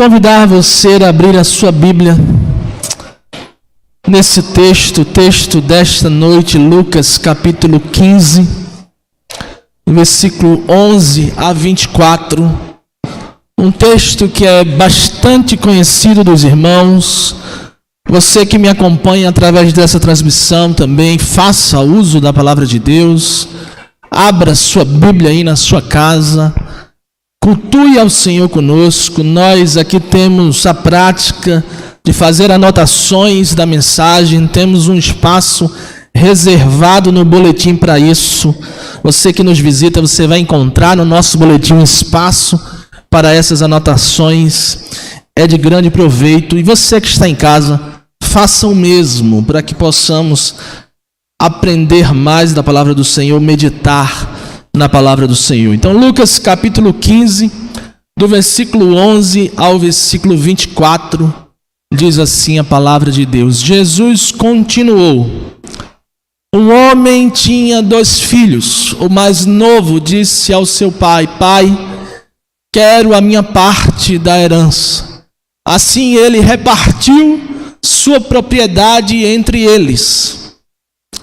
Convidar você a abrir a sua Bíblia nesse texto desta noite, Lucas capítulo 15, versículo 11 a 24. Um texto que é bastante conhecido dos irmãos. Você que me acompanha através dessa transmissão também, faça uso da palavra de Deus. Abra sua Bíblia aí na sua casa. Cultue ao Senhor conosco. Nós aqui temos a prática de fazer anotações da mensagem. Temos um espaço reservado no boletim para isso. Você que nos visita, você vai encontrar no nosso boletim um espaço para essas anotações. É de grande proveito. E você que está em casa, faça o mesmo para que possamos aprender mais da palavra do Senhor, meditar na palavra do Senhor. Então, Lucas capítulo 15, do versículo 11 ao versículo 24, diz assim a palavra de Deus. Jesus continuou: um homem tinha 2 filhos. O mais novo disse ao seu pai: Pai, quero a minha parte da herança. Assim ele repartiu sua propriedade entre eles.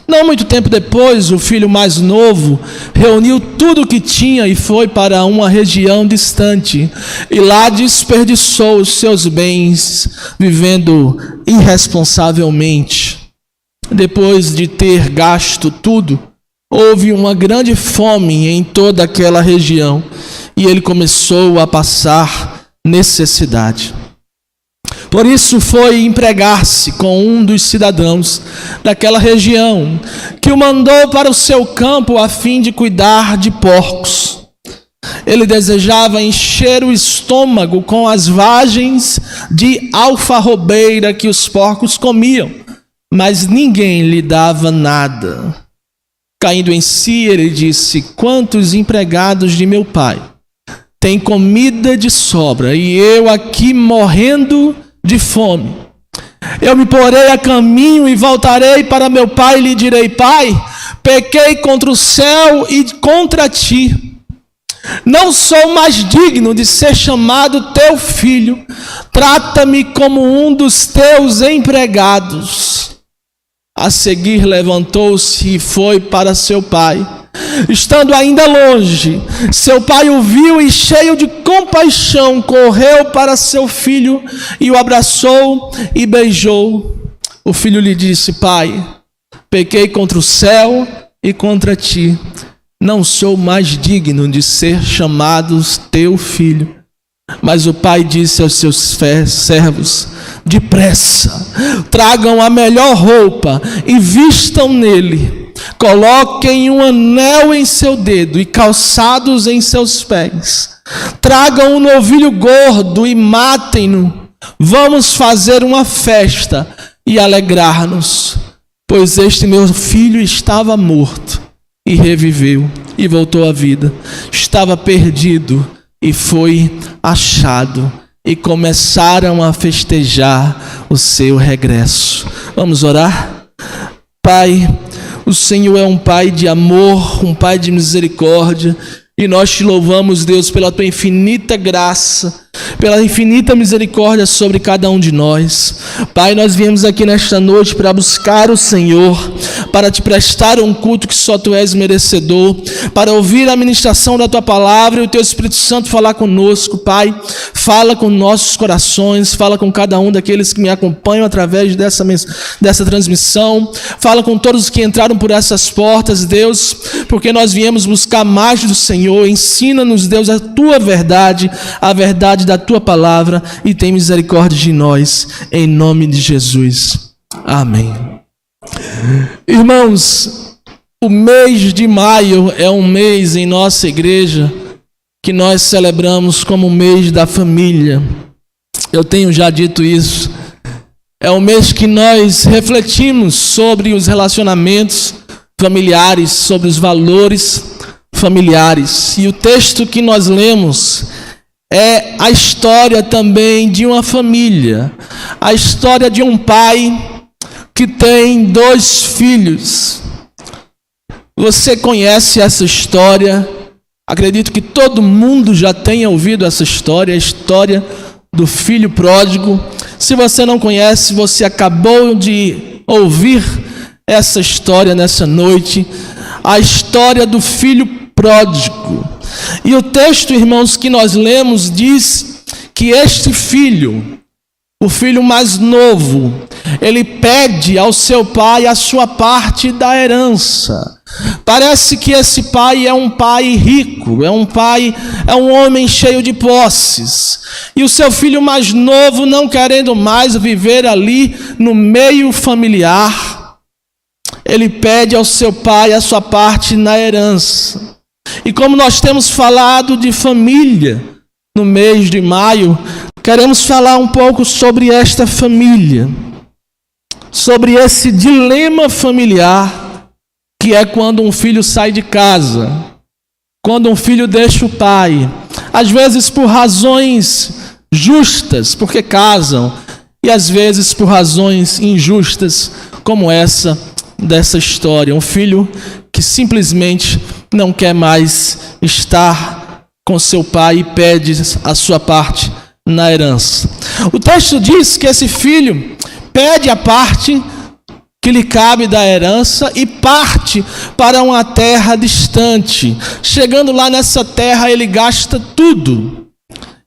Não muito tempo depois, o filho mais novo reuniu tudo o que tinha e foi para uma região distante, e lá desperdiçou os seus bens, vivendo irresponsavelmente. Depois de ter gasto tudo, houve uma grande fome em toda aquela região, e ele começou a passar necessidade. Por isso foi empregar-se com um dos cidadãos daquela região, que o mandou para o seu campo a fim de cuidar de porcos. Ele desejava encher o estômago com as vagens de alfarrobeira que os porcos comiam, mas ninguém lhe dava nada. Caindo em si, ele disse: quantos empregados de meu pai têm comida de sobra, e eu aqui morrendo de fome. Eu me porei a caminho e voltarei para meu pai e lhe direi: Pai, pequei contra o céu e contra ti. Não sou mais digno de ser chamado teu filho. Trata-me como um dos teus empregados. A seguir levantou-se e foi para seu pai. Estando ainda longe, seu pai o viu e, cheio de compaixão, correu para seu filho e o abraçou e beijou. O filho lhe disse: Pai, pequei contra o céu e contra ti. Não sou mais digno de ser chamado teu filho. Mas o pai disse aos seus servos: depressa, tragam a melhor roupa e vistam nele. Coloquem um anel em seu dedo e calçados em seus pés. Tragam um novilho gordo e matem-no. Vamos fazer uma festa e alegrar-nos, pois este meu filho estava morto e reviveu e voltou à vida. Estava perdido e foi achado. E começaram a festejar o seu regresso. Vamos orar? Pai, o Senhor é um Pai de amor, um Pai de misericórdia, e nós te louvamos, Deus, pela tua infinita graça, pela infinita misericórdia sobre cada um de nós. Pai, nós viemos aqui nesta noite para buscar o Senhor, para te prestar um culto que só tu és merecedor, para ouvir a ministração da tua palavra e o teu Espírito Santo falar conosco. Pai, fala com nossos corações, fala com cada um daqueles que me acompanham através dessa transmissão, fala com todos que entraram por essas portas, Deus, porque nós viemos buscar mais do Senhor. Ensina-nos, Deus, a tua verdade, a verdade da tua palavra, e tem misericórdia de nós, em nome de Jesus. Amém. Irmãos, o mês de maio é um mês em nossa igreja que nós celebramos como o mês da família. Eu tenho já dito isso. É um mês que nós refletimos sobre os relacionamentos familiares, sobre os valores familiares. E o texto que nós lemos é a história também de uma família, a história de um pai que tem 2 filhos. Você conhece essa história? Acredito que todo mundo já tenha ouvido essa história, a história do filho pródigo. Se você não conhece, você acabou de ouvir essa história nessa noite, a história do filho pródigo. E o texto, irmãos, que nós lemos diz que este filho, o filho mais novo, ele pede ao seu pai a sua parte da herança. Parece que esse pai é um pai rico, é um homem cheio de posses. E o seu filho mais novo, não querendo mais viver ali no meio familiar, ele pede ao seu pai a sua parte na herança. E como nós temos falado de família no mês de maio, queremos falar um pouco sobre esta família, sobre esse dilema familiar, que é quando um filho sai de casa, quando um filho deixa o pai, às vezes por razões justas, porque casam, e às vezes por razões injustas, como essa dessa história. Um filho que simplesmente não quer mais estar com seu pai e pede a sua parte na herança. O texto diz que esse filho pede a parte que lhe cabe da herança e parte para uma terra distante. Chegando lá nessa terra, ele gasta tudo.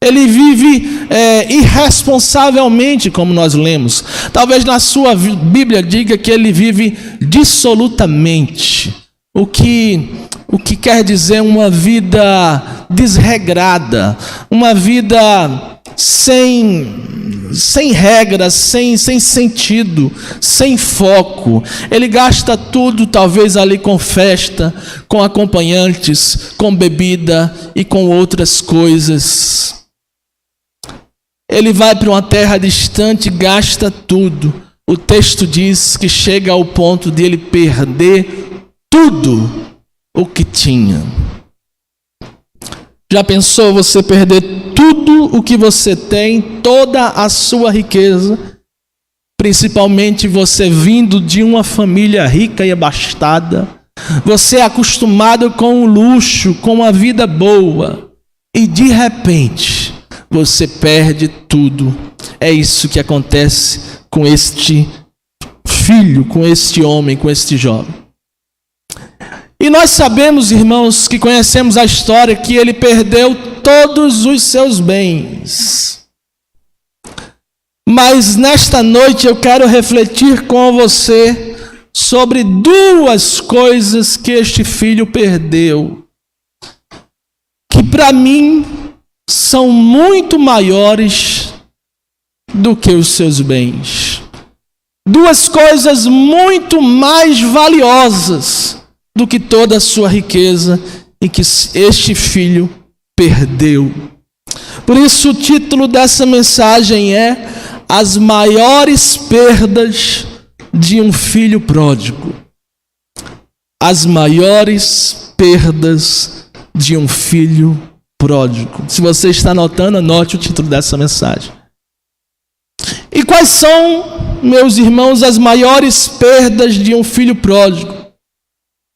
Ele vive irresponsavelmente, como nós lemos. Talvez na sua Bíblia diga que ele vive dissolutamente. O que quer dizer uma vida desregrada, uma vida sem regras, sem sentido, sem foco. Ele gasta tudo, talvez ali com festa, com acompanhantes, com bebida e com outras coisas. Ele vai para uma terra distante e gasta tudo. O texto diz que chega ao ponto de ele perder tudo o que tinha. Já pensou você perder tudo o que você tem, toda a sua riqueza, principalmente você vindo de uma família rica e abastada, você é acostumado com o luxo, com a vida boa, e de repente você perde tudo. É isso que acontece com este filho, com este homem, com este jovem. E nós sabemos, irmãos, que conhecemos a história, que ele perdeu todos os seus bens. Mas nesta noite eu quero refletir com você sobre duas coisas que este filho perdeu, que para mim são muito maiores do que os seus bens. Duas coisas muito mais valiosas do que toda a sua riqueza e que este filho perdeu. Por isso o título dessa mensagem é As Maiores Perdas de um Filho Pródigo. As maiores perdas de um filho pródigo. Se você está anotando, anote o título dessa mensagem. E quais são, meus irmãos, as maiores perdas de um filho pródigo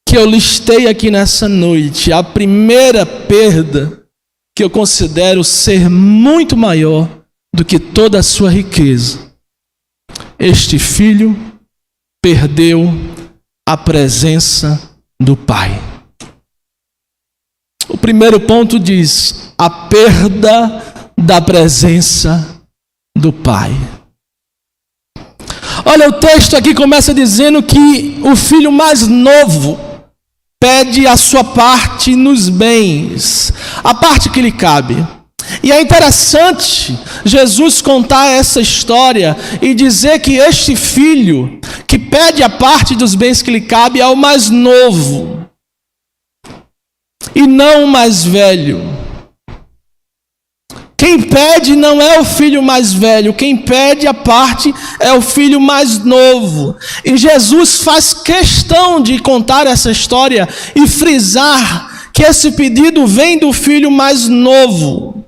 que eu listei aqui nessa noite? A primeira perda, que eu considero ser muito maior do que toda a sua riqueza. Este filho perdeu a presença do pai. O primeiro ponto diz: a perda da presença do pai. Olha, o texto aqui começa dizendo que o filho mais novo pede a sua parte nos bens, a parte que lhe cabe. E é interessante Jesus contar essa história e dizer que este filho que pede a parte dos bens que lhe cabe é o mais novo e não o mais velho. Quem pede não é o filho mais velho, quem pede a parte é o filho mais novo. E Jesus faz questão de contar essa história e frisar que esse pedido vem do filho mais novo.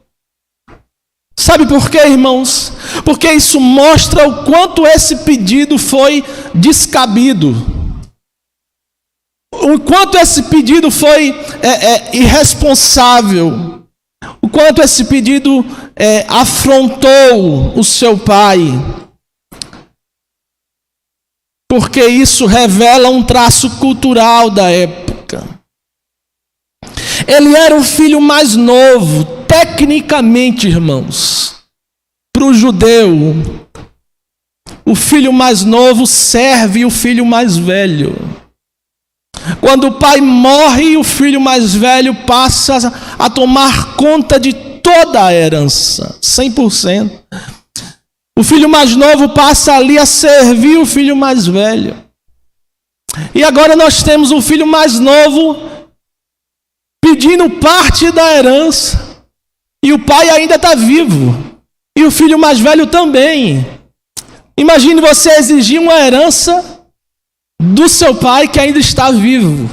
Sabe por quê, irmãos? Porque isso mostra o quanto esse pedido foi descabido. O quanto esse pedido foi irresponsável. o quanto esse pedido afrontou o seu pai, porque isso revela um traço cultural da época. Ele era o filho mais novo, tecnicamente, irmãos, para o judeu. O filho mais novo serve o filho mais velho. Quando o pai morre, o filho mais velho passa a tomar conta de toda a herança, 100%. O filho mais novo passa ali a servir o filho mais velho. E agora nós temos o filho mais novo pedindo parte da herança. E o pai ainda está vivo. E o filho mais velho também. Imagine você exigir uma herança do seu pai que ainda está vivo.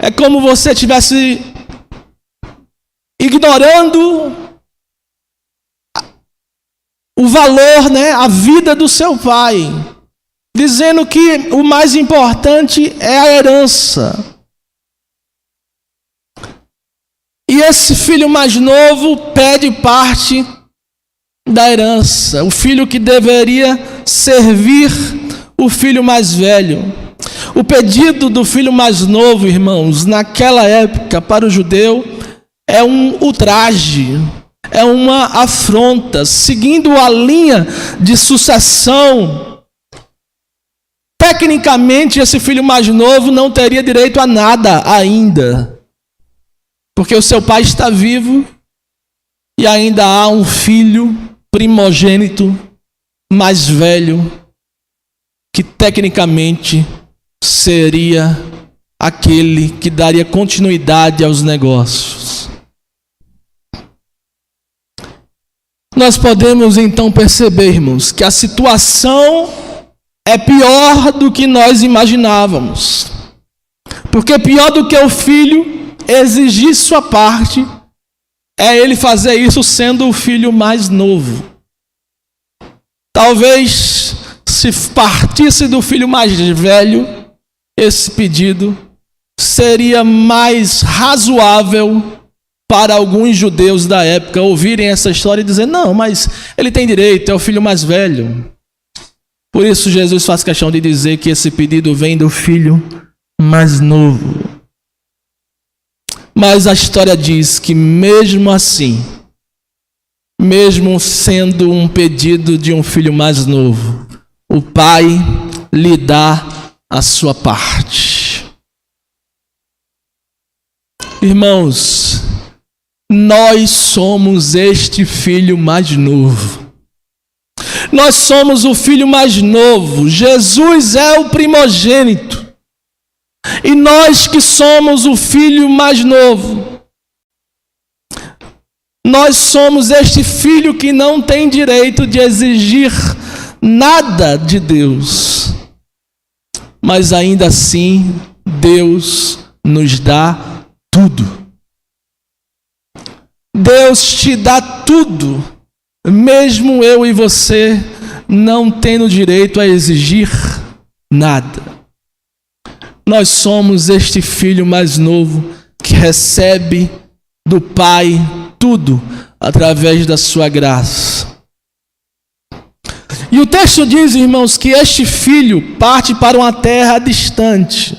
É como você estivesse ignorando o valor, a vida do seu pai, dizendo que o mais importante é a herança. E esse filho mais novo pede parte da herança, o filho que deveria servir o filho mais velho. O pedido do filho mais novo, irmãos, naquela época, para o judeu, é um ultraje, é uma afronta. Seguindo a linha de sucessão, tecnicamente, esse filho mais novo não teria direito a nada ainda, porque o seu pai está vivo e ainda há um filho primogênito mais velho que tecnicamente seria aquele que daria continuidade aos negócios. Nós podemos então percebermos que a situação é pior do que nós imaginávamos. Porque pior do que o filho exigir sua parte é ele fazer isso sendo o filho mais novo. Talvez, se partisse do filho mais velho, esse pedido seria mais razoável para alguns judeus da época ouvirem essa história e dizer: não, mas ele tem direito, é o filho mais velho. Por isso Jesus faz questão de dizer que esse pedido vem do filho mais novo. Mas a história diz que mesmo assim, mesmo sendo um pedido de um filho mais novo, o pai lhe dá a sua parte. Irmãos, nós somos este filho mais novo. Nós somos o filho mais novo. Jesus é o primogênito. E nós que somos o filho mais novo, nós somos este filho que não tem direito de exigir nada de Deus. Mas ainda assim, Deus nos dá tudo. Deus te dá tudo, mesmo eu e você não tendo direito a exigir nada. Nós somos este filho mais novo que recebe do Pai tudo através da sua graça. E o texto diz, irmãos, que este filho parte para uma terra distante.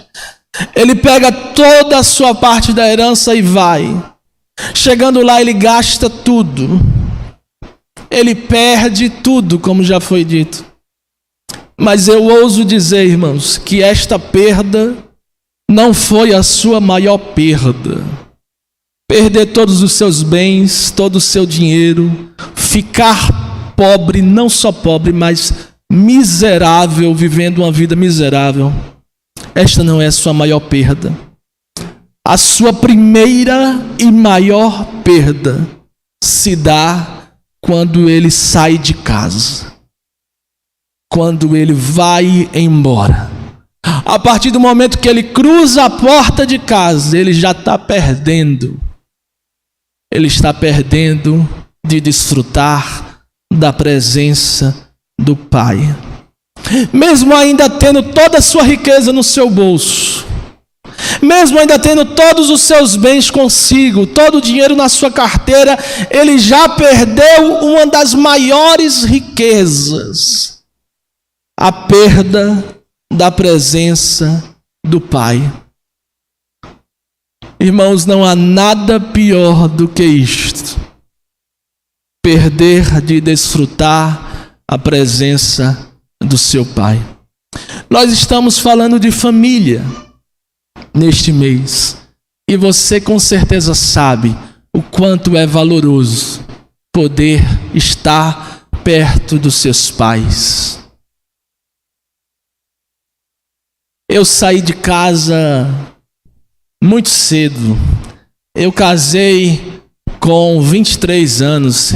Ele pega toda a sua parte da herança e vai. Chegando lá, ele gasta tudo. Ele perde tudo, como já foi dito. Mas eu ouso dizer, irmãos, que esta perda não foi a sua maior perda. Perder todos os seus bens, todo o seu dinheiro, ficar pobre, não só pobre, mas miserável, vivendo uma vida miserável. Esta não é a sua maior perda. A sua primeira e maior perda se dá quando ele sai de casa. Quando ele vai embora. A partir do momento que ele cruza a porta de casa, ele já está perdendo. Ele está perdendo de desfrutar da presença do Pai. Mesmo ainda tendo toda a sua riqueza no seu bolso, mesmo ainda tendo todos os seus bens consigo, todo o dinheiro na sua carteira, ele já perdeu uma das maiores riquezas: a perda da presença do Pai. Irmãos, não há nada pior do que isto: perder de desfrutar a presença do seu Pai. Nós estamos falando de família neste mês, e você com certeza sabe o quanto é valoroso poder estar perto dos seus pais. Eu saí de casa muito cedo. Eu casei com 23 anos,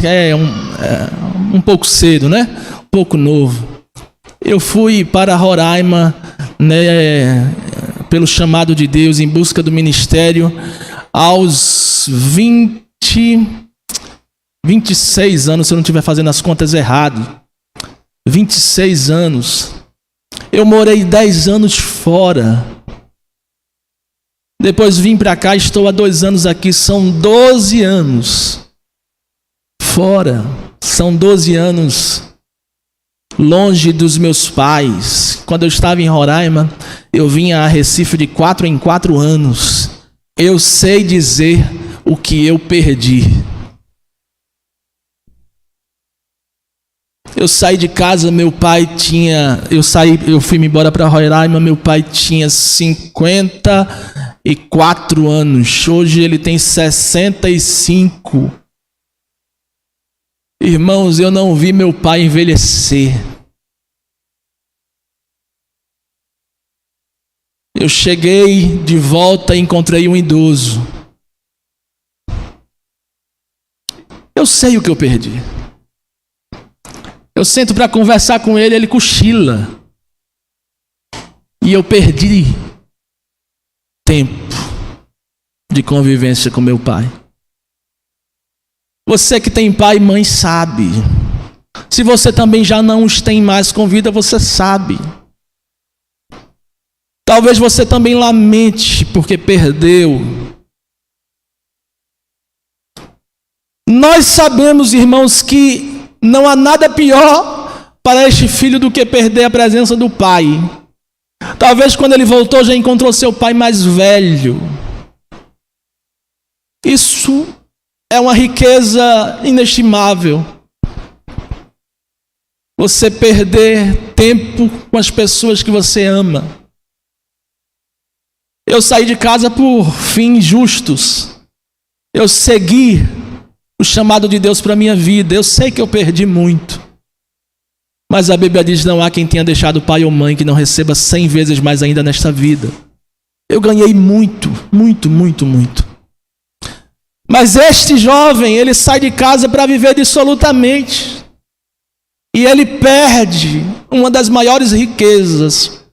um pouco cedo, né? Um pouco novo. Eu fui para Roraima, né, pelo chamado de Deus, em busca do ministério, aos 26 anos, se eu não estiver fazendo as contas errado. 26 anos. Eu morei 10 anos fora. Depois vim para cá, estou há 2 anos aqui, são 12 anos fora. São 12 anos longe dos meus pais. Quando eu estava em Roraima, eu vinha a Recife de 4 em 4 anos. Eu sei dizer o que eu perdi. Eu saí de casa, meu pai tinha... Eu fui embora para Roraima, meu pai tinha 54 anos. Hoje ele tem 65. Irmãos, eu não vi meu pai envelhecer. Eu cheguei de volta e encontrei um idoso. Eu sei o que eu perdi. Eu sento para conversar com ele, ele cochila. E eu perdi tempo de convivência com meu pai. Você que tem pai e mãe sabe. Se você também já não os tem mais com vida, você sabe. Talvez você também lamente porque perdeu. Nós sabemos, irmãos, que não há nada pior para este filho do que perder a presença do pai. Talvez quando ele voltou já encontrou seu pai mais velho. Isso é uma riqueza inestimável. Você perder tempo com as pessoas que você ama. Eu saí de casa por fins justos. Eu segui o chamado de Deus para a minha vida. Eu sei que eu perdi muito. Mas a Bíblia diz: não há quem tenha deixado pai ou mãe que não receba 100 vezes mais ainda nesta vida. Eu ganhei muito, muito, muito, muito. Mas este jovem, ele sai de casa para viver dissolutamente. E ele perde uma das maiores riquezas,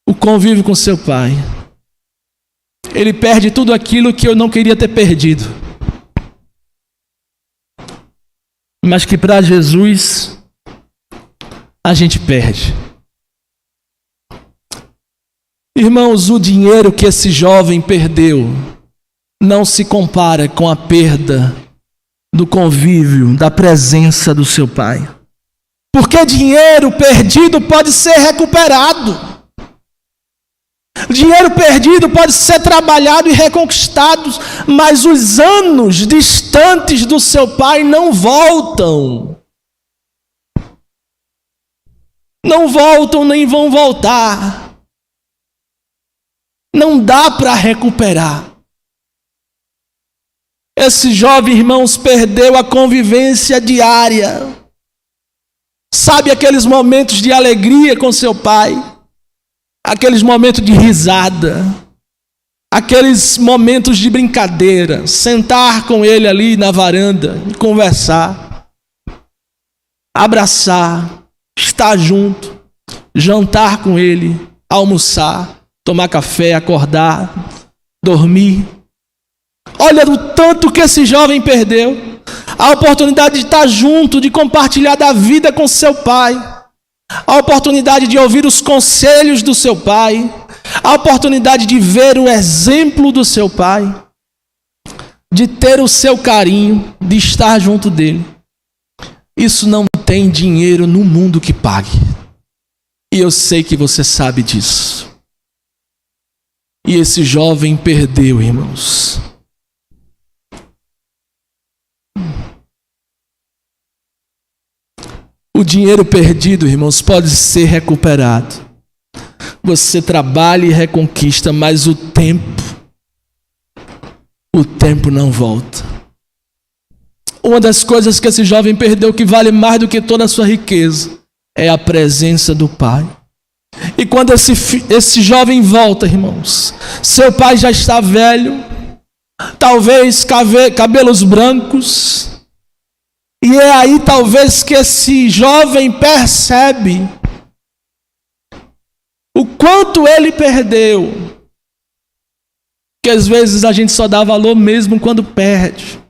o convívio com seu pai. Ele perde tudo aquilo que eu não queria ter perdido. Mas que para Jesus a gente perde. Irmãos, o dinheiro que esse jovem perdeu não se compara com a perda do convívio, da presença do seu pai. Porque dinheiro perdido pode ser recuperado. Dinheiro perdido pode ser trabalhado e reconquistado, mas os anos distantes do seu pai não voltam. Não voltam nem vão voltar. Não dá para recuperar. Esse jovem, irmãos, perdeu a convivência diária. Sabe aqueles momentos de alegria com seu pai? Aqueles momentos de risada, aqueles momentos de brincadeira, sentar com ele ali na varanda, conversar, abraçar, estar junto, jantar com ele, almoçar, tomar café, acordar, dormir. Olha o tanto que esse jovem perdeu, a oportunidade de estar junto, de compartilhar da vida com seu pai, a oportunidade de ouvir os conselhos do seu pai, a oportunidade de ver o exemplo do seu pai, de ter o seu carinho, de estar junto dele. Isso não tem dinheiro no mundo que pague. E eu sei que você sabe disso. E esse jovem perdeu, irmãos. O dinheiro perdido, irmãos, pode ser recuperado. Você trabalha e reconquista, mas o tempo não volta. Uma das coisas que esse jovem perdeu, que vale mais do que toda a sua riqueza, é a presença do pai. E quando esse jovem volta, irmãos, seu pai já está velho, talvez cabelos brancos, e é aí talvez que esse jovem percebe o quanto ele perdeu, que às vezes a gente só dá valor mesmo quando perde.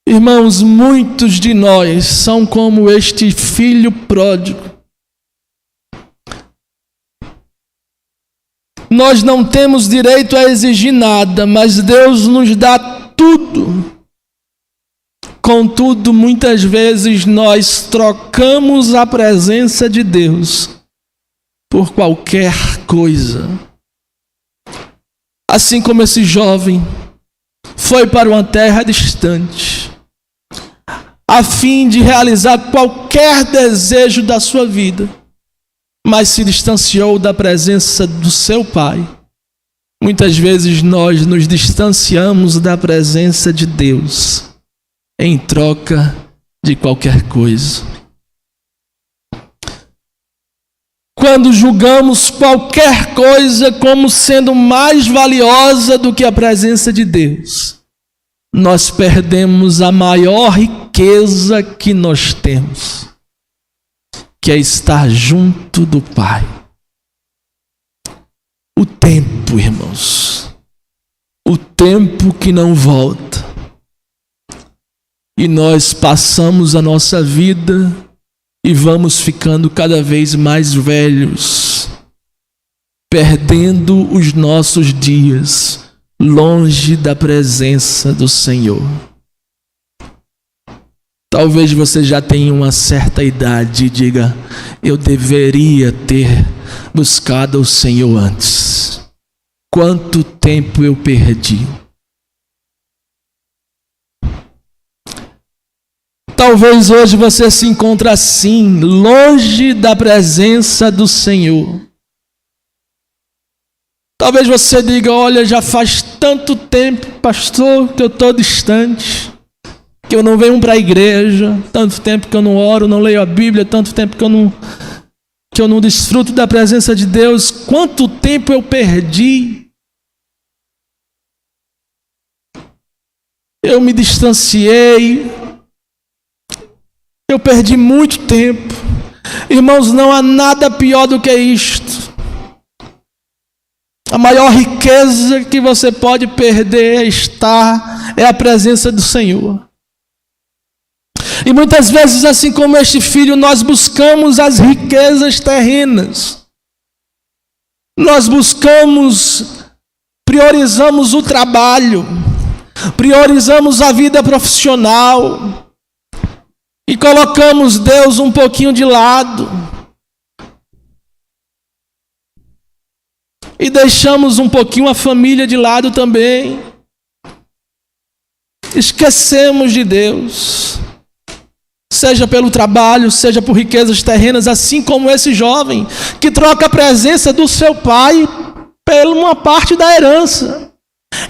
Irmãos, muitos de nós são como este filho pródigo. Nós não temos direito a exigir nada, mas Deus nos dá tudo. Contudo, muitas vezes nós trocamos a presença de Deus por qualquer coisa. Assim como esse jovem foi para uma terra distante, a fim de realizar qualquer desejo da sua vida, mas se distanciou da presença do seu pai. Muitas vezes nós nos distanciamos da presença de Deus em troca de qualquer coisa. Quando julgamos qualquer coisa como sendo mais valiosa do que a presença de Deus, nós perdemos a maior riqueza que nós temos, que é estar junto do Pai. O tempo, irmãos, o tempo que não volta. E nós passamos a nossa vida e vamos ficando cada vez mais velhos, perdendo os nossos dias longe da presença do Senhor. Talvez você já tenha uma certa idade e diga: eu deveria ter buscado o Senhor antes. Quanto tempo eu perdi? Talvez hoje você se encontre assim, longe da presença do Senhor. Talvez você diga: olha, já faz tanto tempo, pastor, que eu estou distante, que eu não venho para a igreja, tanto tempo que eu não oro, não leio a Bíblia, tanto tempo que eu não desfruto da presença de Deus. Quanto tempo eu perdi? Eu me distanciei, eu perdi muito tempo. Irmãos, não há nada pior do que isto. A maior riqueza que você pode perder é a presença do Senhor. E muitas vezes, assim como este filho, nós buscamos as riquezas terrenas. Nós priorizamos o trabalho, priorizamos a vida profissional e colocamos Deus um pouquinho de lado. E deixamos um pouquinho a família de lado também. Esquecemos de Deus. Seja pelo trabalho, seja por riquezas terrenas, assim como esse jovem que troca a presença do seu pai por uma parte da herança.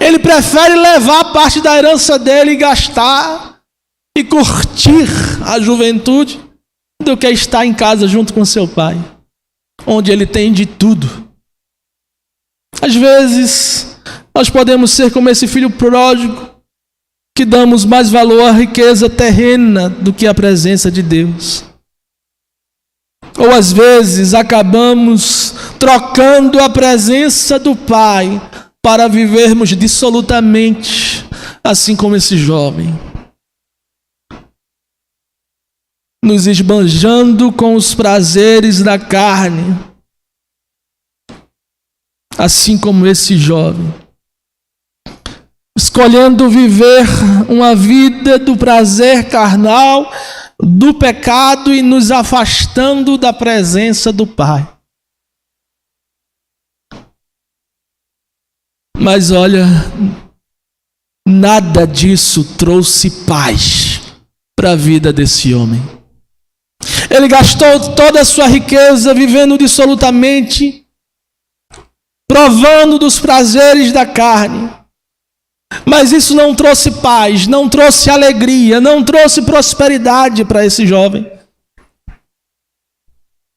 Ele prefere levar a parte da herança dele e gastar e curtir a juventude do que estar em casa junto com seu pai, onde ele tem de tudo. Às vezes, nós podemos ser como esse filho pródigo, que damos mais valor à riqueza terrena do que à presença de Deus. Ou às vezes, acabamos trocando a presença do Pai para vivermos dissolutamente, assim como esse jovem. Nos esbanjando com os prazeres da carne, assim como esse jovem, escolhendo viver uma vida do prazer carnal, do pecado e nos afastando da presença do Pai. Mas olha, nada disso trouxe paz para a vida desse homem. Ele gastou toda a sua riqueza vivendo dissolutamente, provando dos prazeres da carne. Mas isso não trouxe paz, não trouxe alegria, não trouxe prosperidade para esse jovem.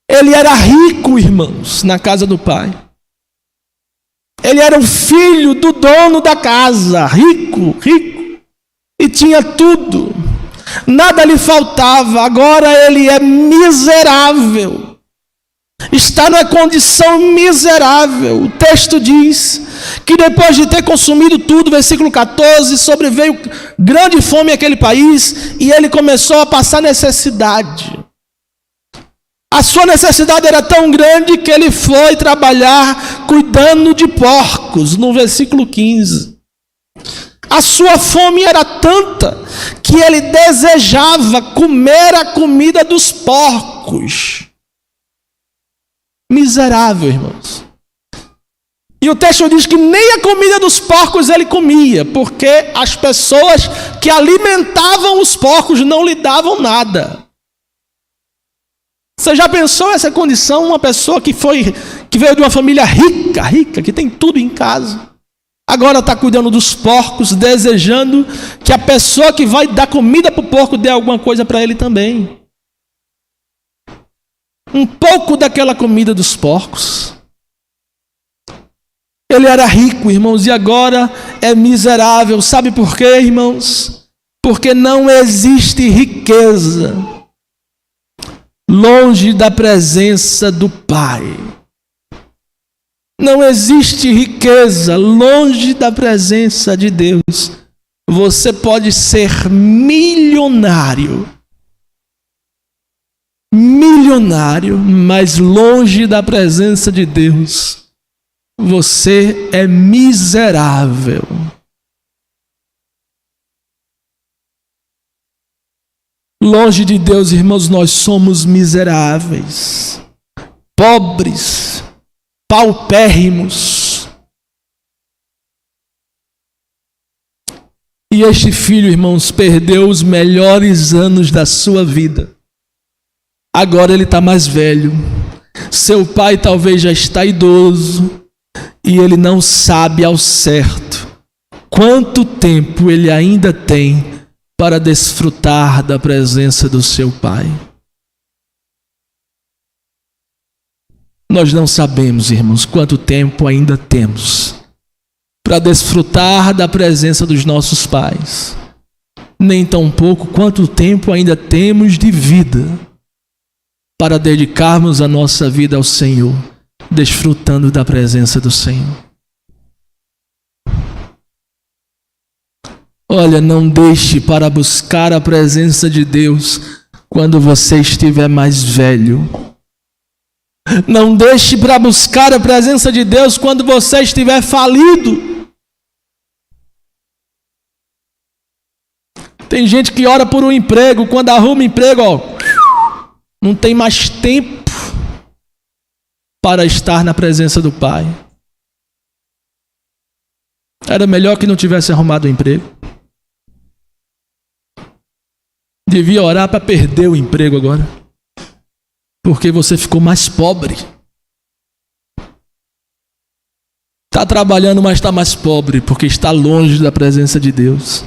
Ele era rico, irmãos, na casa do pai. Ele era o filho do dono da casa, rico, e tinha tudo. Nada lhe faltava, agora ele é miserável. Está numa condição miserável. O texto diz que depois de ter consumido tudo, versículo 14, sobreveio grande fome àquele país e ele começou a passar necessidade. A sua necessidade era tão grande que ele foi trabalhar cuidando de porcos, no versículo 15. A sua fome era tanta que ele desejava comer a comida dos porcos. Miserável, irmãos. E o texto diz que nem a comida dos porcos ele comia, porque as pessoas que alimentavam os porcos não lhe davam nada. Você já pensou essa condição? Uma pessoa que veio de uma família rica, que tem tudo em casa, agora está cuidando dos porcos, desejando que a pessoa que vai dar comida para o porco dê alguma coisa para ele também. Um pouco daquela comida dos porcos. Ele era rico, irmãos, e agora é miserável. Sabe por quê, irmãos? Porque não existe riqueza longe da presença do Pai. Não existe riqueza longe da presença de Deus. Você pode ser milionário, mas longe da presença de Deus, você é miserável. Longe de Deus, irmãos, nós somos miseráveis, pobres, paupérrimos. E este filho, irmãos, perdeu os melhores anos da sua vida. Agora ele está mais velho. Seu pai talvez já está idoso. E ele não sabe ao certo quanto tempo ele ainda tem para desfrutar da presença do seu pai. Nós não sabemos, irmãos, quanto tempo ainda temos para desfrutar da presença dos nossos pais. Nem tampouco quanto tempo ainda temos de vida para dedicarmos a nossa vida ao Senhor, desfrutando da presença do Senhor. Olha, não deixe para buscar a presença de Deus quando você estiver mais velho. Não deixe para buscar a presença de Deus quando você estiver falido. Tem gente que ora por um emprego, quando arruma emprego, não tem mais tempo para estar na presença do Pai. Era melhor que não tivesse arrumado o emprego. Devia orar para perder o emprego agora, porque você ficou mais pobre. Está trabalhando, mas está mais pobre, porque está longe da presença de Deus.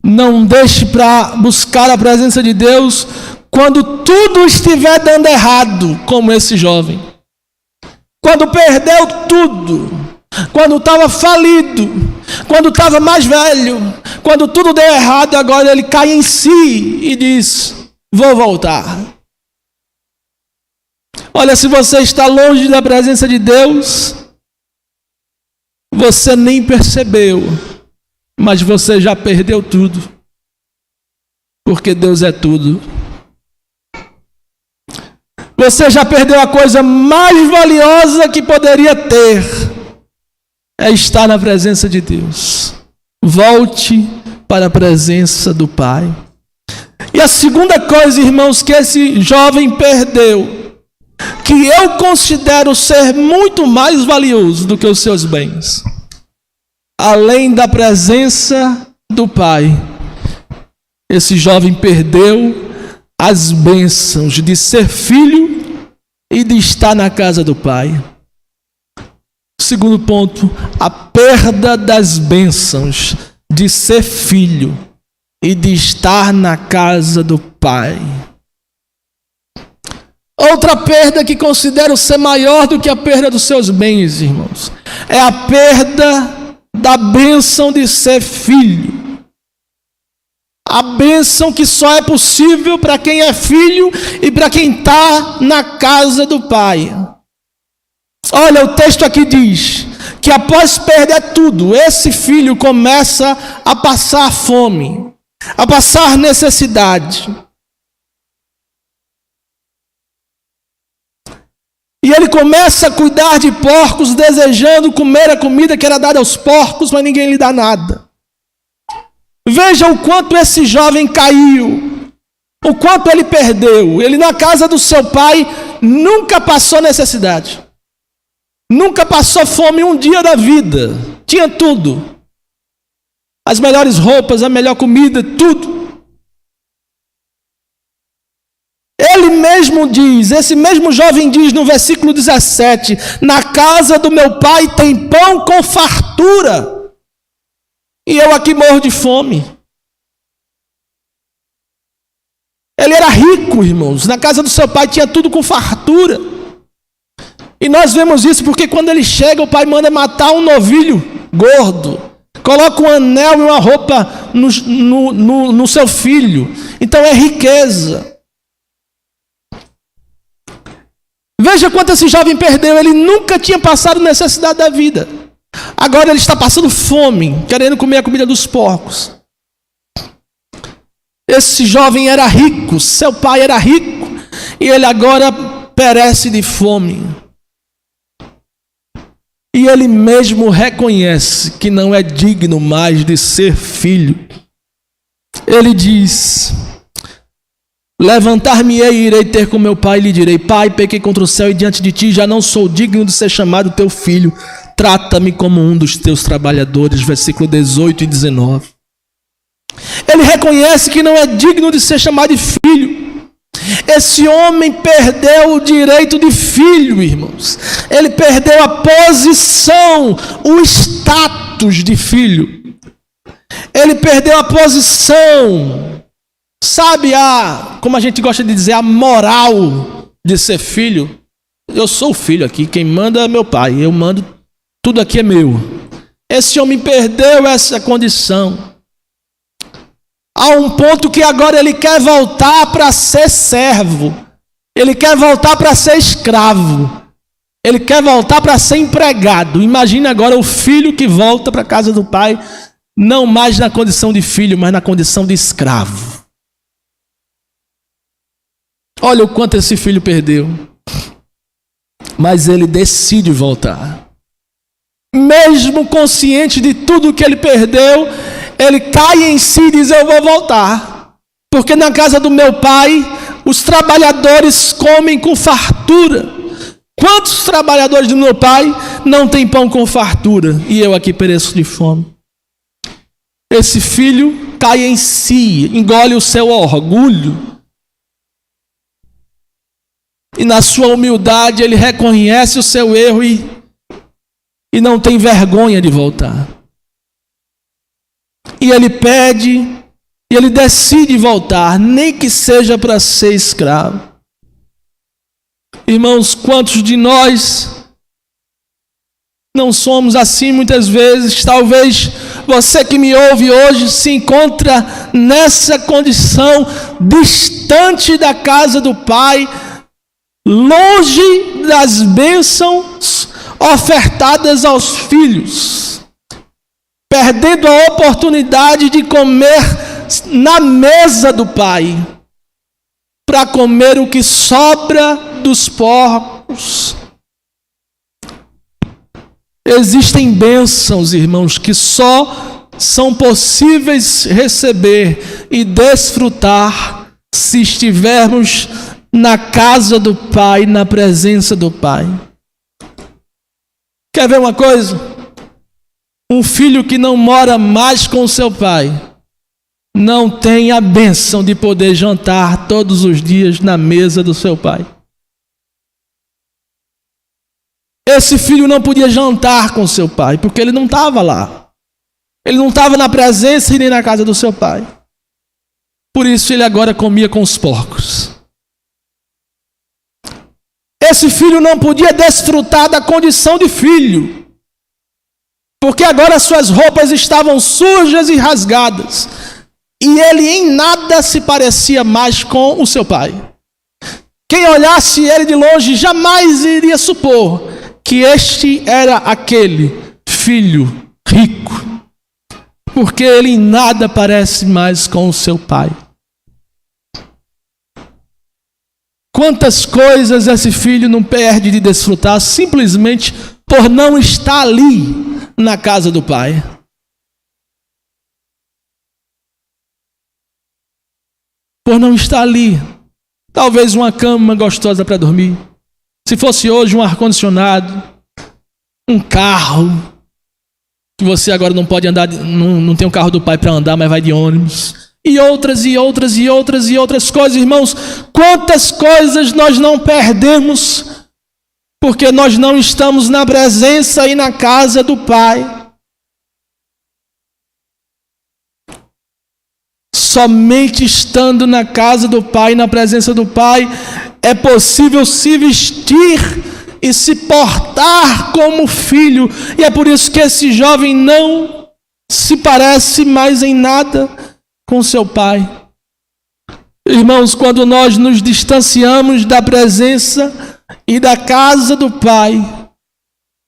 Não deixe para buscar a presença de Deus quando tudo estiver dando errado, como esse jovem. Quando perdeu tudo, quando estava falido, quando estava mais velho, quando tudo deu errado, agora ele cai em si e diz: vou voltar. Olha, se você está longe da presença de Deus, você nem percebeu, mas você já perdeu tudo, porque Deus é tudo. Você já perdeu a coisa mais valiosa que poderia ter. É estar na presença de Deus. Volte para a presença do Pai. E a segunda coisa, irmãos, que esse jovem perdeu, que eu considero ser muito mais valioso do que os seus bens, além da presença do Pai, esse jovem perdeu as bênçãos de ser filho e de estar na casa do Pai. Segundo ponto, a perda das bênçãos de ser filho e de estar na casa do Pai. Outra perda que considero ser maior do que a perda dos seus bens, irmãos, é a perda da bênção de ser filho. A bênção que só é possível para quem é filho e para quem está na casa do Pai. Olha, o texto aqui diz que após perder tudo, esse filho começa a passar fome, a passar necessidade. E ele começa a cuidar de porcos, desejando comer a comida que era dada aos porcos, mas ninguém lhe dá nada. Veja o quanto esse jovem caiu, o quanto ele perdeu. Ele na casa do seu pai nunca passou necessidade, nunca passou fome um dia da vida, tinha tudo. As melhores roupas, a melhor comida, tudo. Ele mesmo diz, esse mesmo jovem diz no versículo 17, na casa do meu pai tem pão com fartura. E eu aqui morro de fome. Ele era rico, irmãos. Na casa do seu pai tinha tudo com fartura. E nós vemos isso porque quando ele chega, o pai manda matar um novilho gordo. Coloca um anel e uma roupa no seu filho. Então é riqueza. Veja quanto esse jovem perdeu. Ele nunca tinha passado necessidade da vida. Agora ele está passando fome, querendo comer a comida dos porcos. Esse jovem era rico, seu pai era rico, e ele agora perece de fome. E ele mesmo reconhece que não é digno mais de ser filho. Ele diz: levantar-me-ei e irei ter com meu pai e lhe direi: pai, pequei contra o céu e diante de ti, já não sou digno de ser chamado teu filho. Trata-me como um dos teus trabalhadores. Versículo 18 e 19. Ele reconhece que não é digno de ser chamado de filho. Esse homem perdeu o direito de filho, irmãos. Ele perdeu a posição, o status de filho. Ele perdeu a posição, sabe, como a gente gosta de dizer, a moral de ser filho. Eu sou o filho aqui, quem manda é meu pai, eu mando. Tudo aqui é meu. Esse homem perdeu essa condição. Há um ponto que agora ele quer voltar para ser servo. Ele quer voltar para ser escravo. Ele quer voltar para ser empregado. Imagine agora o filho que volta para a casa do pai, não mais na condição de filho, mas na condição de escravo. Olha o quanto esse filho perdeu. Mas ele decide voltar. Mesmo consciente de tudo que ele perdeu, ele cai em si e diz: eu vou voltar, porque na casa do meu pai os trabalhadores comem com fartura. Quantos trabalhadores do meu pai não têm pão com fartura e eu aqui pereço de fome? Esse filho cai em si, engole o seu orgulho e na sua humildade ele reconhece o seu erro e não tem vergonha de voltar. E ele pede, e ele decide voltar, nem que seja para ser escravo. Irmãos, quantos de nós não somos assim muitas vezes? Talvez você que me ouve hoje se encontra nessa condição, distante da casa do Pai, longe das bênçãos ofertadas aos filhos, perdendo a oportunidade de comer na mesa do Pai, para comer o que sobra dos porcos. Existem bênçãos, irmãos, que só são possíveis receber e desfrutar se estivermos na casa do Pai, na presença do Pai. Quer ver uma coisa? Um filho que não mora mais com seu pai não tem a bênção de poder jantar todos os dias na mesa do seu pai. Esse filho não podia jantar com seu pai, porque ele não estava lá. Ele não estava na presença e nem na casa do seu pai. Por isso ele agora comia com os porcos. Esse filho não podia desfrutar da condição de filho, porque agora suas roupas estavam sujas e rasgadas, e ele em nada se parecia mais com o seu pai. Quem olhasse ele de longe jamais iria supor que este era aquele filho rico, porque ele em nada parece mais com o seu pai. Quantas coisas esse filho não perde de desfrutar simplesmente por não estar ali na casa do pai. Por não estar ali. Talvez uma cama gostosa para dormir. Se fosse hoje um ar-condicionado, um carro, que você agora não pode andar, não tem um carro do pai para andar, mas vai de ônibus. E outras coisas, irmãos. Quantas coisas nós não perdemos porque nós não estamos na presença e na casa do Pai. Somente estando na casa do Pai, na presença do Pai, é possível se vestir e se portar como filho. E é por isso que esse jovem não se parece mais em nada com seu pai. Irmãos, quando nós nos distanciamos da presença e da casa do Pai,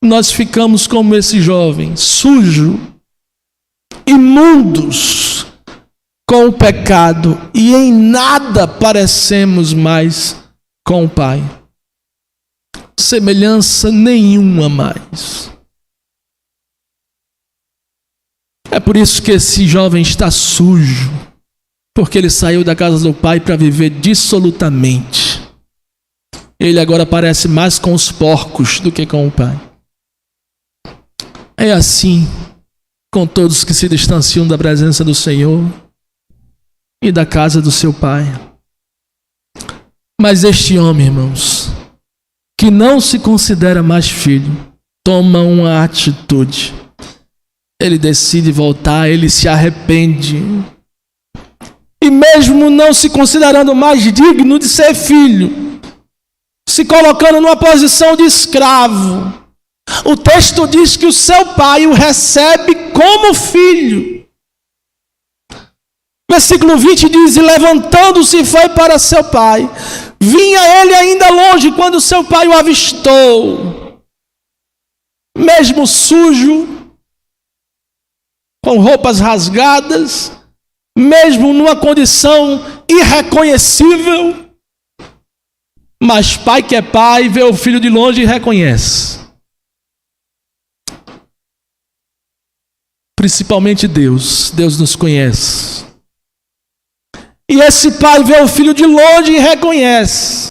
nós ficamos como esse jovem, sujo, imundos com o pecado, e em nada parecemos mais com o Pai. Semelhança nenhuma mais. É por isso que esse jovem está sujo, porque ele saiu da casa do pai para viver dissolutamente. Ele agora parece mais com os porcos do que com o pai. É assim com todos que se distanciam da presença do Senhor e da casa do seu pai. Mas este homem, irmãos, que não se considera mais filho, toma uma atitude. Ele decide voltar, ele se arrepende. E mesmo não se considerando mais digno de ser filho, se colocando numa posição de escravo, o texto diz que o seu pai o recebe como filho. Versículo 20 diz: e levantando-se foi para seu pai. Vinha ele ainda longe quando seu pai o avistou. Mesmo sujo, com roupas rasgadas, mesmo numa condição irreconhecível, mas pai que é pai, vê o filho de longe e reconhece. Principalmente Deus nos conhece. E esse pai vê o filho de longe e reconhece.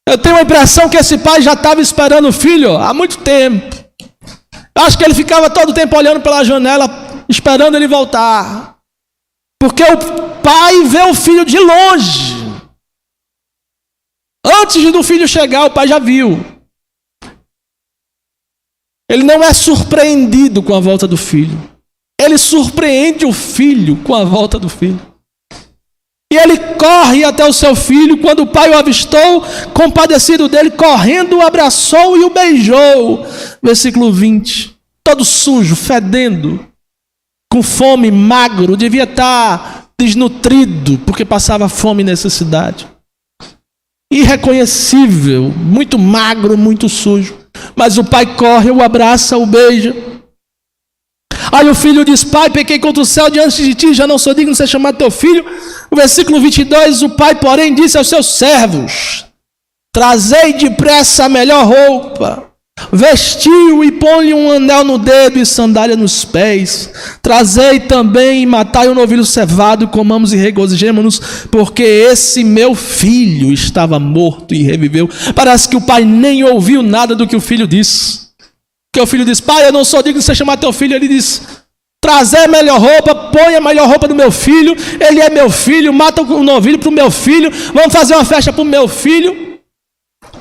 Eu tenho a impressão que esse pai já estava esperando o filho há muito tempo. Acho que ele ficava todo o tempo olhando pela janela, esperando ele voltar. Porque o pai vê o filho de longe. Antes do filho chegar, o pai já viu. Ele não é surpreendido com a volta do filho. Ele surpreende o filho com a volta do filho. E ele corre até o seu filho. Quando o pai o avistou, compadecido dele, correndo, o abraçou e o beijou. Versículo 20. Todo sujo, fedendo, com fome, magro, devia estar desnutrido, porque passava fome e necessidade. Irreconhecível, muito magro, muito sujo. Mas o pai corre, o abraça, o beija. Aí o filho diz: pai, pequei contra o céu diante de ti, já não sou digno de ser chamado teu filho. No versículo 22, o pai, porém, disse aos seus servos: Trazei depressa a melhor roupa, vestiu e põe-lhe um anel no dedo e sandália nos pés. Trazei também e matai um novilho cevado, comamos e regozijemo-nos, porque esse meu filho estava morto e reviveu. Parece que o pai nem ouviu nada do que o filho disse. Que o filho disse: pai, eu não sou digno de você chamar teu filho. Ele disse: trazei a melhor roupa, põe a melhor roupa do meu filho, ele é meu filho, mata um novilho para o meu filho, vamos fazer uma festa para o meu filho.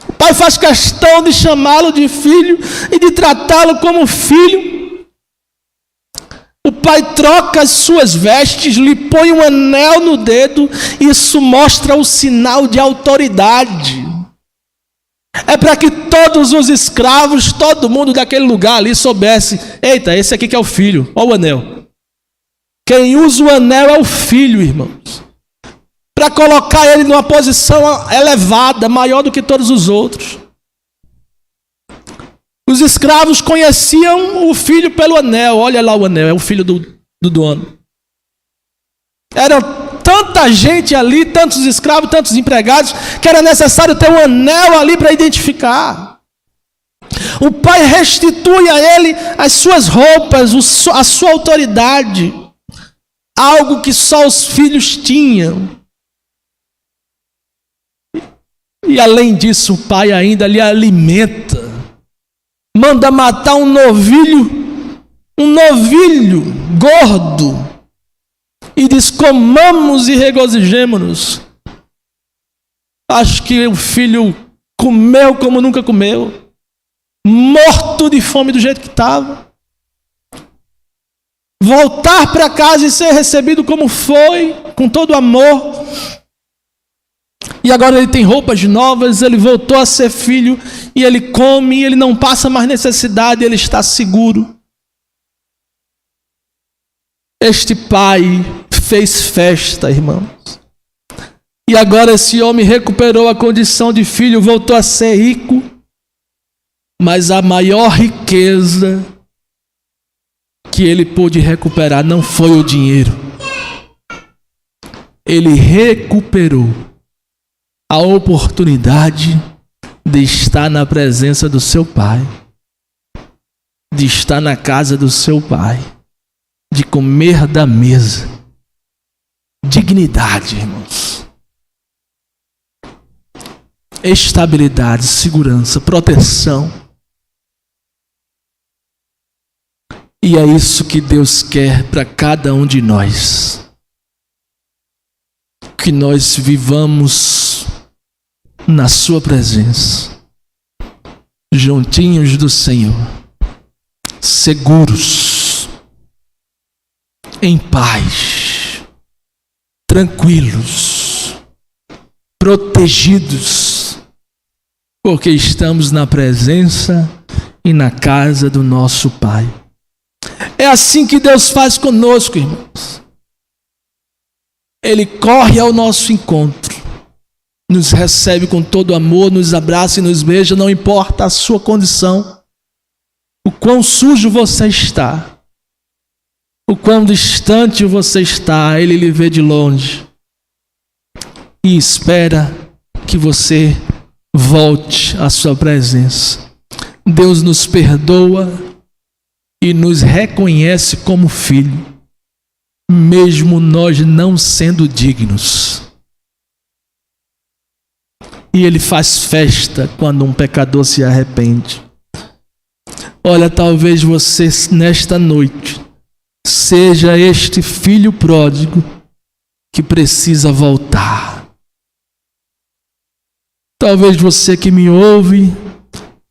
O pai faz questão de chamá-lo de filho e de tratá-lo como filho. O pai troca as suas vestes, lhe põe um anel no dedo. Isso mostra o sinal de autoridade. É para que todos os escravos, todo mundo daquele lugar ali soubesse: eita, esse aqui que é o filho, olha o anel. Quem usa o anel é o filho, irmãos. Para colocar ele numa posição elevada, maior do que todos os outros. Os escravos conheciam o filho pelo anel. Olha lá o anel, é o filho do dono. Era tanta gente ali, tantos escravos, tantos empregados, que era necessário ter um anel ali para identificar. O pai restitui a ele as suas roupas, a sua autoridade, algo que só os filhos tinham. E além disso, o pai ainda lhe alimenta, manda matar um novilho gordo, e diz: comamos e regozijemo-nos. Acho que o filho comeu como nunca comeu, morto de fome do jeito que estava. Voltar para casa e ser recebido como foi, com todo amor. E agora ele tem roupas novas, ele voltou a ser filho, e ele come, e ele não passa mais necessidade, ele está seguro. Este pai fez festa, irmãos. E agora esse homem recuperou a condição de filho, voltou a ser rico. Mas a maior riqueza que ele pôde recuperar não foi o dinheiro. Ele recuperou a oportunidade de estar na presença do seu pai, de estar na casa do seu pai, de comer da mesa. Dignidade, irmãos. Estabilidade, segurança, proteção. E é isso que Deus quer para cada um de nós. Que nós vivamos na sua presença, juntinhos do Senhor, seguros, em paz, tranquilos, protegidos, porque estamos na presença e na casa do nosso Pai. É assim que Deus faz conosco, irmãos. Ele corre ao nosso encontro, nos recebe com todo amor, nos abraça e nos beija, não importa a sua condição, o quão sujo você está, o quão distante você está, Ele lhe vê de longe e espera que você volte à sua presença. Deus nos perdoa e nos reconhece como filho, mesmo nós não sendo dignos. E Ele faz festa quando um pecador se arrepende. Olha, talvez você nesta noite seja este filho pródigo que precisa voltar. Talvez você que me ouve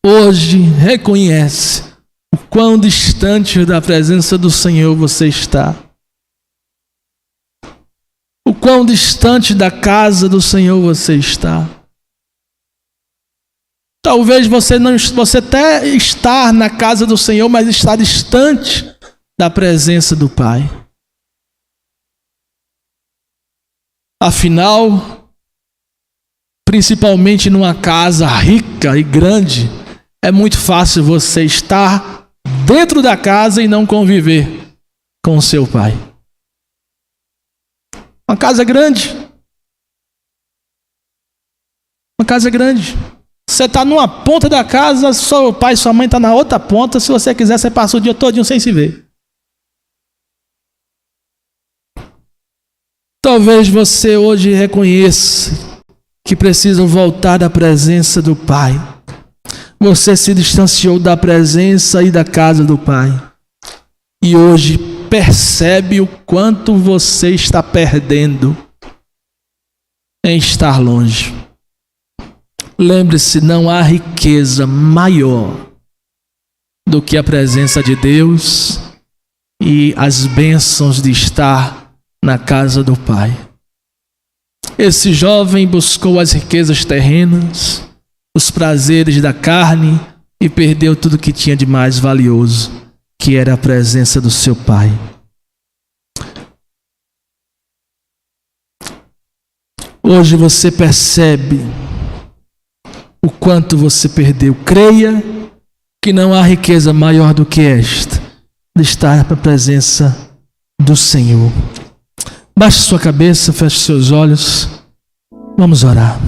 hoje reconhece o quão distante da presença do Senhor você está. O quão distante da casa do Senhor você está. Talvez você até está na casa do Senhor, mas está distante da presença do Pai. Afinal, principalmente numa casa rica e grande, é muito fácil você estar dentro da casa e não conviver com o seu Pai. Uma casa grande. Uma casa grande. Você está numa ponta da casa, seu pai e sua mãe estão na outra ponta. Se você quiser, você passa o dia todinho sem se ver. Talvez você hoje reconheça que precisa voltar à presença do Pai. Você se distanciou da presença e da casa do Pai. E hoje percebe o quanto você está perdendo em estar longe. Lembre-se, não há riqueza maior do que a presença de Deus e as bênçãos de estar na casa do Pai. Esse jovem buscou as riquezas terrenas, os prazeres da carne e perdeu tudo que tinha de mais valioso, que era a presença do seu Pai. Hoje você percebe o quanto você perdeu. Creia que não há riqueza maior do que esta, de estar na presença do Senhor. Baixe sua cabeça, feche seus olhos. Vamos orar.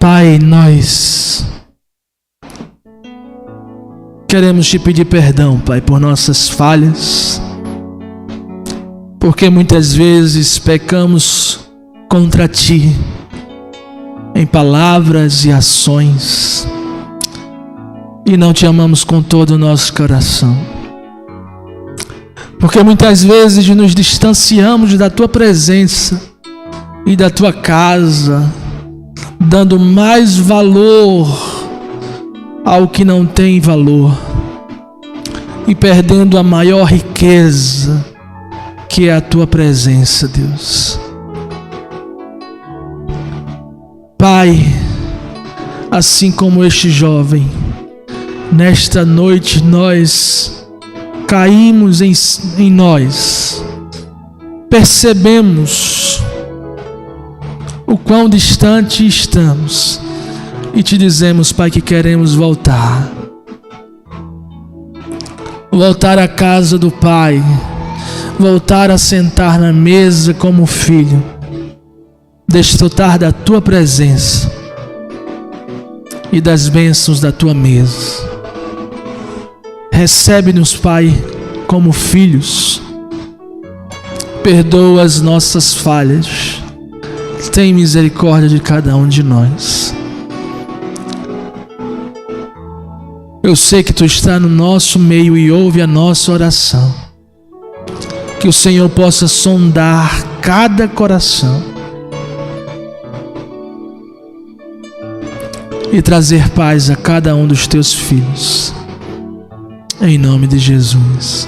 Pai, nós queremos te pedir perdão, Pai, por nossas falhas, porque muitas vezes pecamos contra Ti, em palavras e ações, e não Te amamos com todo o nosso coração. Porque muitas vezes nos distanciamos da Tua presença e da Tua casa, dando mais valor ao que não tem valor e perdendo a maior riqueza, que é a Tua presença, Deus. Pai, assim como este jovem, nesta noite nós caímos em nós, percebemos o quão distante estamos e Te dizemos, Pai, que queremos voltar à casa do Pai, voltar a sentar na mesa como filho, desfrutar da Tua presença e das bênçãos da Tua mesa. Recebe-nos, Pai, como filhos. Perdoa as nossas falhas. Tem misericórdia de cada um de nós. Eu sei que Tu está no nosso meio e ouve a nossa oração. Que o Senhor possa sondar cada coração e trazer paz a cada um dos Teus filhos. Em nome de Jesus.